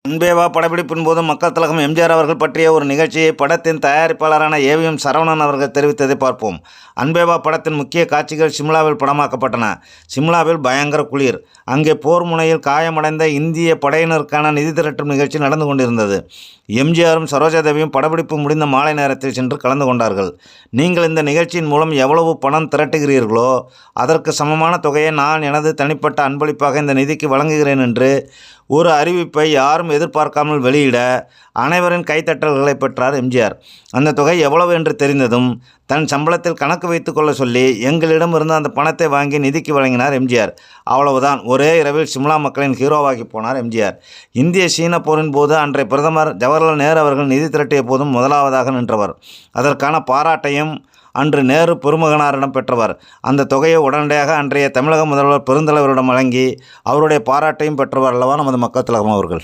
அன்பேவா படப்பிடிப்பின் போது மக்கள் திலகம் எம்ஜிஆர் அவர்கள் பற்றிய ஒரு நிகழ்ச்சியை படத்தின் தயாரிப்பாளரான ஏவிஎம் சரவணன் அவர்கள் தெரிவித்ததை பார்ப்போம். அன்பேவா படத்தின் முக்கிய காட்சிகள் சிம்லாவில் படமாக்கப்பட்டன. சிம்லாவில் பயங்கர குளிர். அங்கே போர் முனையில் காயமடைந்த இந்திய படையினருக்கான நிதி திரட்டும் நிகழ்ச்சி நடந்து கொண்டிருந்தது. எம்ஜிஆரும் சரோஜாதேவியும் படப்பிடிப்பு முடிந்த மாலை நேரத்தில் சென்று கலந்து கொண்டார்கள். நீங்கள் இந்த நிகழ்ச்சியின் மூலம் எவ்வளவு பணம் திரட்டுகிறீர்களோ அதற்கு சமமான தொகையை நான் எனது தனிப்பட்ட அன்பளிப்பாக இந்த நிதிக்கு வழங்குகிறேன் என்று ஒரு அறிவிப்பை யாரும் எதிர்பார்க்காமல் வெளியிட அனைவரின் கைத்தட்டல்களை பெற்றார் எம்ஜிஆர். அந்த தொகை எவ்வளவு என்று தெரிந்ததும் தன் சம்பளத்தில் கணக்கு வைத்து கொள்ள சொல்லி எங்களிடம் இருந்து அந்த பணத்தை வாங்கி நிதிக்கு வழங்கினார் எம்ஜிஆர். அவ்வளவுதான். ஒரே இரவில் சிம்லா மக்களின் ஹீரோவாகி போனார் எம்ஜிஆர். இந்திய சீன போரின் போது அன்றைய பிரதமர் ஜவஹர்லால் நேரு அவர்கள் நிதி திரட்டிய போதும் முதலாவதாக நின்றவர். அதற்கான பாராட்டையும் அன்று நேரு பெருமகனாரிடம் பெற்றவர். அந்த தொகையை உடனடியாக அன்றைய தமிழக முதல்வர் பெருந்தலைவரிடம் வழங்கி அவருடைய பாராட்டையும் பெற்றவர் அல்லவா நமது மக்கள் திலகம் அவர்கள்.